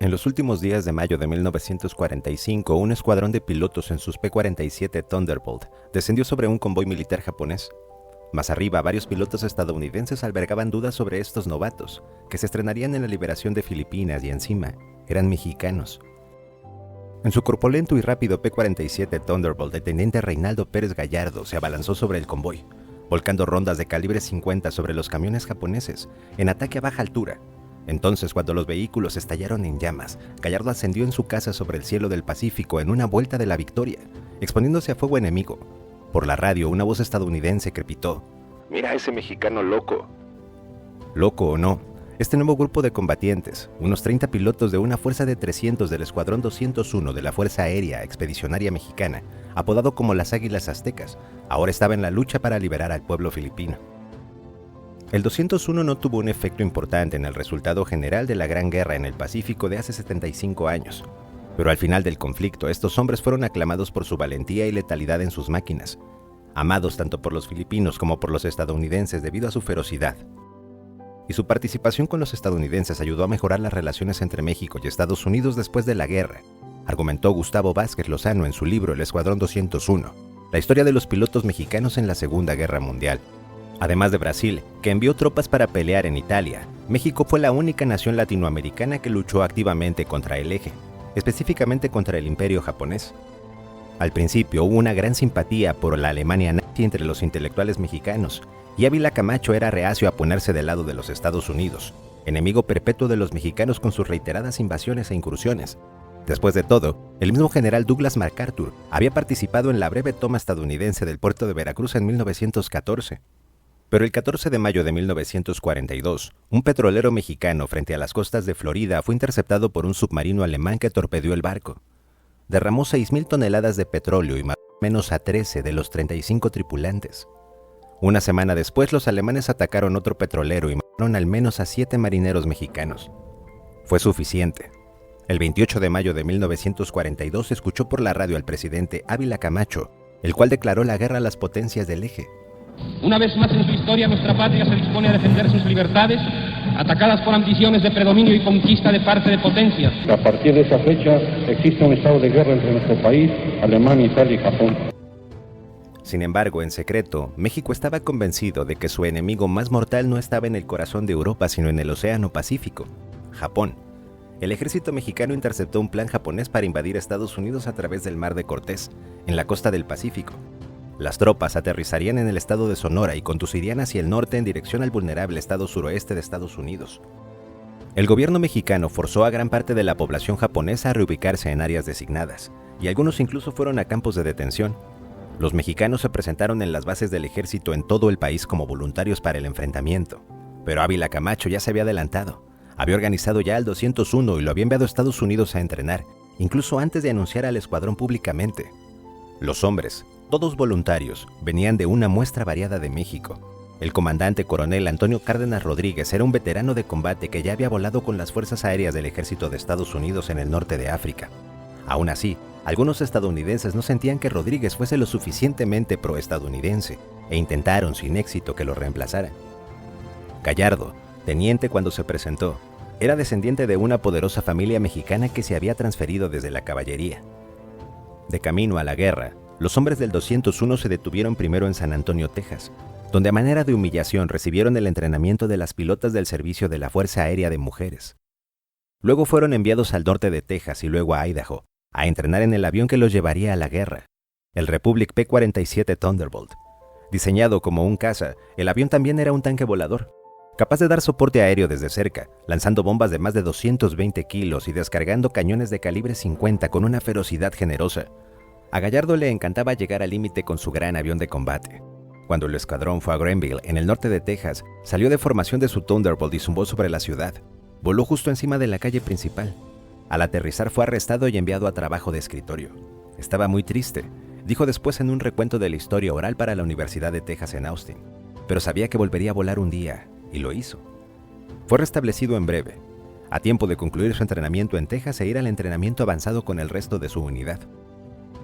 En los últimos días de mayo de 1945, un escuadrón de pilotos en sus P-47 Thunderbolt descendió sobre un convoy militar japonés. Más arriba, varios pilotos estadounidenses albergaban dudas sobre estos novatos, que se estrenarían en la liberación de Filipinas y encima eran mexicanos. En su corpulento y rápido P-47 Thunderbolt, el teniente Reinaldo Pérez Gallardo se abalanzó sobre el convoy, volcando rondas de calibre 50 sobre los camiones japoneses, en ataque a baja altura. Entonces, cuando los vehículos estallaron en llamas, Gallardo ascendió en su casa sobre el cielo del Pacífico en una vuelta de la victoria, exponiéndose a fuego enemigo. Por la radio, una voz estadounidense crepitó: «¡Mira a ese mexicano loco!». Loco o no, este nuevo grupo de combatientes, unos 30 pilotos de una fuerza de 300 del Escuadrón 201 de la Fuerza Aérea Expedicionaria Mexicana, apodado como las Águilas Aztecas, ahora estaba en la lucha para liberar al pueblo filipino. El 201 no tuvo un efecto importante en el resultado general de la Gran Guerra en el Pacífico de hace 75 años, pero al final del conflicto estos hombres fueron aclamados por su valentía y letalidad en sus máquinas, amados tanto por los filipinos como por los estadounidenses debido a su ferocidad. Y su participación con los estadounidenses ayudó a mejorar las relaciones entre México y Estados Unidos después de la guerra, argumentó Gustavo Vázquez Lozano en su libro El Escuadrón 201, la historia de los pilotos mexicanos en la Segunda Guerra Mundial. Además de Brasil, que envió tropas para pelear en Italia, México fue la única nación latinoamericana que luchó activamente contra el Eje, específicamente contra el Imperio japonés. Al principio hubo una gran simpatía por la Alemania nazi entre los intelectuales mexicanos, y Ávila Camacho era reacio a ponerse del lado de los Estados Unidos, enemigo perpetuo de los mexicanos con sus reiteradas invasiones e incursiones. Después de todo, el mismo general Douglas MacArthur había participado en la breve toma estadounidense del puerto de Veracruz en 1914. Pero el 14 de mayo de 1942, un petrolero mexicano frente a las costas de Florida fue interceptado por un submarino alemán que torpedeó el barco. Derramó 6,000 toneladas de petróleo y mató menos a 13 de los 35 tripulantes. Una semana después, los alemanes atacaron otro petrolero y mataron al menos a 7 marineros mexicanos. Fue suficiente. El 28 de mayo de 1942 se escuchó por la radio al presidente Ávila Camacho, el cual declaró la guerra a las potencias del Eje. Una vez más en su historia, nuestra patria se dispone a defender sus libertades, atacadas por ambiciones de predominio y conquista de parte de potencias. A partir de esa fecha, existe un estado de guerra entre nuestro país, Alemania, Italia y Japón. Sin embargo, en secreto, México estaba convencido de que su enemigo más mortal no estaba en el corazón de Europa, sino en el Océano Pacífico, Japón. El ejército mexicano interceptó un plan japonés para invadir Estados Unidos a través del Mar de Cortés, en la costa del Pacífico. Las tropas aterrizarían en el estado de Sonora y conducirían hacia el norte en dirección al vulnerable estado suroeste de Estados Unidos. El gobierno mexicano forzó a gran parte de la población japonesa a reubicarse en áreas designadas, y algunos incluso fueron a campos de detención. Los mexicanos se presentaron en las bases del ejército en todo el país como voluntarios para el enfrentamiento, pero Ávila Camacho ya se había adelantado. Había organizado ya al 201 y lo había enviado a Estados Unidos a entrenar, incluso antes de anunciar al escuadrón públicamente. Los hombres, todos voluntarios, venían de una muestra variada de México. El comandante coronel Antonio Cárdenas Rodríguez era un veterano de combate que ya había volado con las fuerzas aéreas del ejército de Estados Unidos en el norte de África. Aún así, algunos estadounidenses no sentían que Rodríguez fuese lo suficientemente pro-estadounidense e intentaron sin éxito que lo reemplazara. Gallardo, teniente cuando se presentó, era descendiente de una poderosa familia mexicana que se había transferido desde la caballería. De camino a la guerra, los hombres del 201 se detuvieron primero en San Antonio, Texas, donde a manera de humillación recibieron el entrenamiento de las pilotas del servicio de la Fuerza Aérea de Mujeres. Luego fueron enviados al norte de Texas y luego a Idaho, a entrenar en el avión que los llevaría a la guerra, el Republic P-47 Thunderbolt. Diseñado como un caza, el avión también era un tanque volador, capaz de dar soporte aéreo desde cerca, lanzando bombas de más de 220 kilos y descargando cañones de calibre 50 con una ferocidad generosa. A Gallardo le encantaba llegar al límite con su gran avión de combate. Cuando el escuadrón fue a Greenville, en el norte de Texas, salió de formación de su Thunderbolt y zumbó sobre la ciudad. Voló justo encima de la calle principal. Al aterrizar fue arrestado y enviado a trabajo de escritorio. Estaba muy triste, dijo después en un recuento de la historia oral para la Universidad de Texas en Austin, pero sabía que volvería a volar un día, y lo hizo. Fue restablecido en breve, a tiempo de concluir su entrenamiento en Texas e ir al entrenamiento avanzado con el resto de su unidad.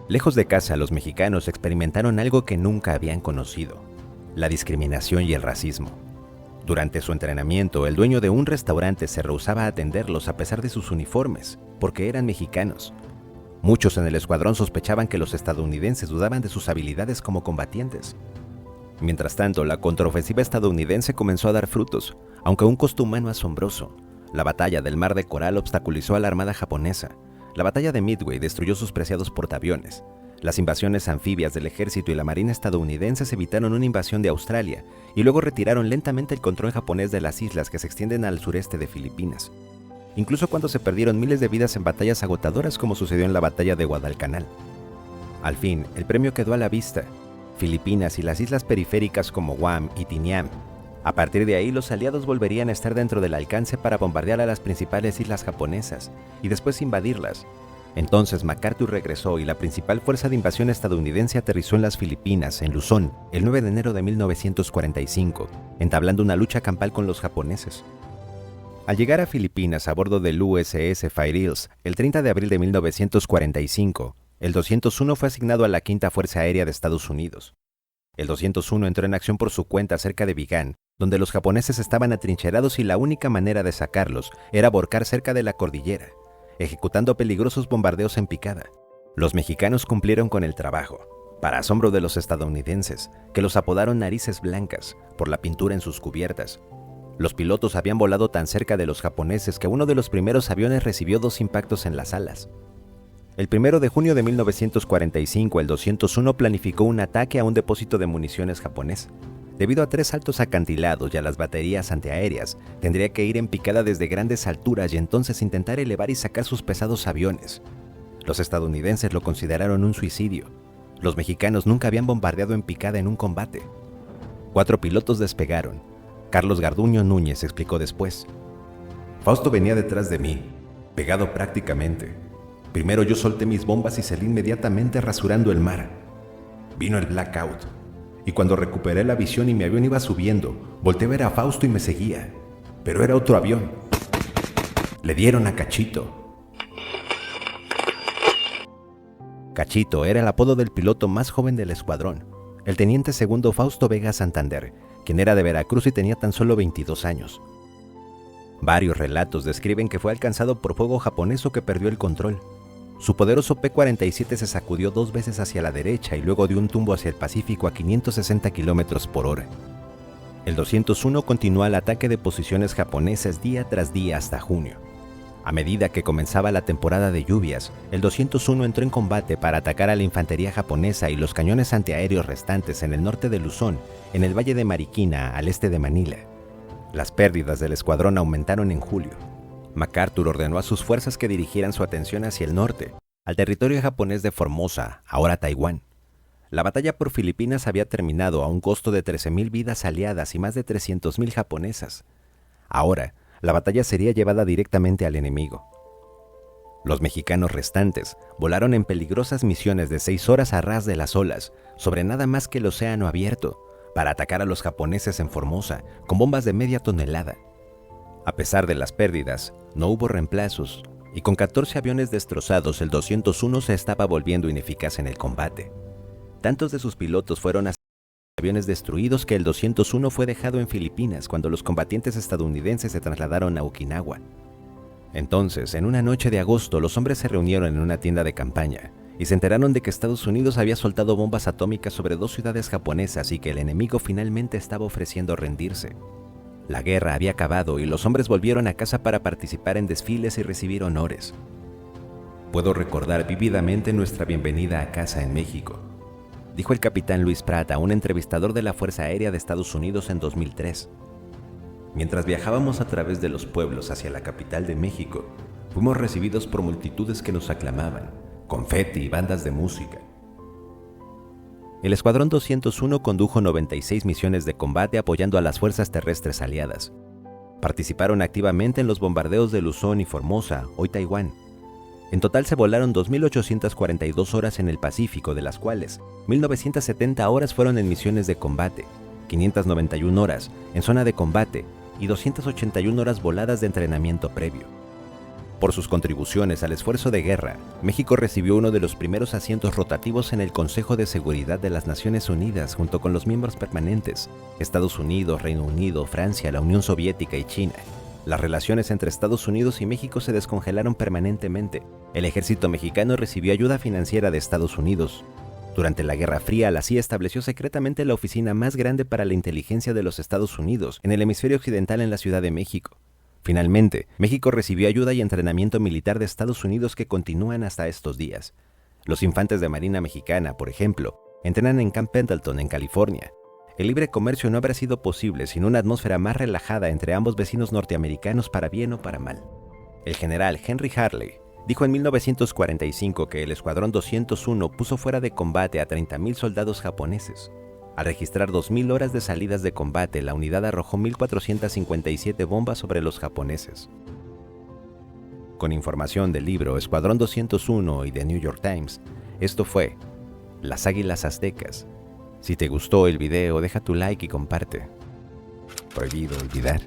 Lejos de casa, los mexicanos experimentaron algo que nunca habían conocido: la discriminación y el racismo. Durante su entrenamiento, el dueño de un restaurante se rehusaba a atenderlos a pesar de sus uniformes, porque eran mexicanos. Muchos en el escuadrón sospechaban que los estadounidenses dudaban de sus habilidades como combatientes. Mientras tanto, la contraofensiva estadounidense comenzó a dar frutos, aunque a un costo humano asombroso. La batalla del Mar de Coral obstaculizó a la armada japonesa. La batalla de Midway destruyó sus preciados portaaviones. Las invasiones anfibias del ejército y la marina estadounidenses evitaron una invasión de Australia y luego retiraron lentamente el control japonés de las islas que se extienden al sureste de Filipinas. Incluso cuando se perdieron miles de vidas en batallas agotadoras como sucedió en la batalla de Guadalcanal. Al fin, el premio quedó a la vista: Filipinas y las islas periféricas como Guam y Tinian. A partir de ahí, los aliados volverían a estar dentro del alcance para bombardear a las principales islas japonesas y después invadirlas. Entonces MacArthur regresó y la principal fuerza de invasión estadounidense aterrizó en las Filipinas, en Luzón, el 9 de enero de 1945, entablando una lucha campal con los japoneses. Al llegar a Filipinas a bordo del USS Fair Isles, el 30 de abril de 1945, el 201 fue asignado a la Quinta Fuerza Aérea de Estados Unidos. El 201 entró en acción por su cuenta cerca de Vigan, donde los japoneses estaban atrincherados y la única manera de sacarlos era volcar cerca de la cordillera, ejecutando peligrosos bombardeos en picada. Los mexicanos cumplieron con el trabajo, para asombro de los estadounidenses, que los apodaron narices blancas por la pintura en sus cubiertas. Los pilotos habían volado tan cerca de los japoneses que uno de los primeros aviones recibió 2 impactos en las alas. El 1 de junio de 1945, el 201 planificó un ataque a un depósito de municiones japonés. Debido a 3 altos acantilados y a las baterías antiaéreas, tendría que ir en picada desde grandes alturas y entonces intentar elevar y sacar sus pesados aviones. Los estadounidenses lo consideraron un suicidio. Los mexicanos nunca habían bombardeado en picada en un combate. 4 pilotos despegaron. Carlos Garduño Núñez explicó después: Fausto venía detrás de mí, pegado prácticamente. Primero yo solté mis bombas y salí inmediatamente rasurando el mar. Vino el blackout. Y cuando recuperé la visión y mi avión iba subiendo, volteé a ver a Fausto y me seguía. Pero era otro avión. Le dieron a Cachito. Cachito era el apodo del piloto más joven del escuadrón, el teniente segundo Fausto Vega Santander, quien era de Veracruz y tenía tan solo 22 años. Varios relatos describen que fue alcanzado por fuego japonés o que perdió el control. Su poderoso P-47 se sacudió 2 veces hacia la derecha y luego dio un tumbo hacia el Pacífico a 560 km por hora. El 201 continuó el ataque de posiciones japonesas día tras día hasta junio. A medida que comenzaba la temporada de lluvias, el 201 entró en combate para atacar a la infantería japonesa y los cañones antiaéreos restantes en el norte de Luzón, en el valle de Mariquina, al este de Manila. Las pérdidas del escuadrón aumentaron en julio. MacArthur ordenó a sus fuerzas que dirigieran su atención hacia el norte, al territorio japonés de Formosa, ahora Taiwán. La batalla por Filipinas había terminado a un costo de 13,000 vidas aliadas y más de 300,000 japonesas. Ahora, la batalla sería llevada directamente al enemigo. Los mexicanos restantes volaron en peligrosas misiones de 6 horas a ras de las olas, sobre nada más que el océano abierto, para atacar a los japoneses en Formosa con bombas de media tonelada. A pesar de las pérdidas, no hubo reemplazos, y con 14 aviones destrozados, el 201 se estaba volviendo ineficaz en el combate. Tantos de sus pilotos fueron aviones destruidos que el 201 fue dejado en Filipinas cuando los combatientes estadounidenses se trasladaron a Okinawa. Entonces, en una noche de agosto, los hombres se reunieron en una tienda de campaña y se enteraron de que Estados Unidos había soltado bombas atómicas sobre 2 ciudades japonesas y que el enemigo finalmente estaba ofreciendo rendirse. La guerra había acabado y los hombres volvieron a casa para participar en desfiles y recibir honores. Puedo recordar vívidamente nuestra bienvenida a casa en México, dijo el capitán Luis Pratt a un entrevistador de la Fuerza Aérea de Estados Unidos en 2003. Mientras viajábamos a través de los pueblos hacia la capital de México, fuimos recibidos por multitudes que nos aclamaban, confeti y bandas de música. El Escuadrón 201 condujo 96 misiones de combate apoyando a las fuerzas terrestres aliadas. Participaron activamente en los bombardeos de Luzón y Formosa, hoy Taiwán. En total se volaron 2.842 horas en el Pacífico, de las cuales 1.970 horas fueron en misiones de combate, 591 horas en zona de combate y 281 horas voladas de entrenamiento previo. Por sus contribuciones al esfuerzo de guerra, México recibió uno de los primeros asientos rotativos en el Consejo de Seguridad de las Naciones Unidas junto con los miembros permanentes, Estados Unidos, Reino Unido, Francia, la Unión Soviética y China. Las relaciones entre Estados Unidos y México se descongelaron permanentemente. El ejército mexicano recibió ayuda financiera de Estados Unidos. Durante la Guerra Fría, la CIA estableció secretamente la oficina más grande para la inteligencia de los Estados Unidos en el hemisferio occidental en la Ciudad de México. Finalmente, México recibió ayuda y entrenamiento militar de Estados Unidos que continúan hasta estos días. Los infantes de Marina Mexicana, por ejemplo, entrenan en Camp Pendleton, en California. El libre comercio no habría sido posible sin una atmósfera más relajada entre ambos vecinos norteamericanos para bien o para mal. El general Henry Harley dijo en 1945 que el Escuadrón 201 puso fuera de combate a 30,000 soldados japoneses. Al registrar 2,000 horas de salidas de combate, la unidad arrojó 1,457 bombas sobre los japoneses. Con información del libro Escuadrón 201 y The New York Times, esto fue Las Águilas Aztecas. Si te gustó el video, deja tu like y comparte. Prohibido olvidar.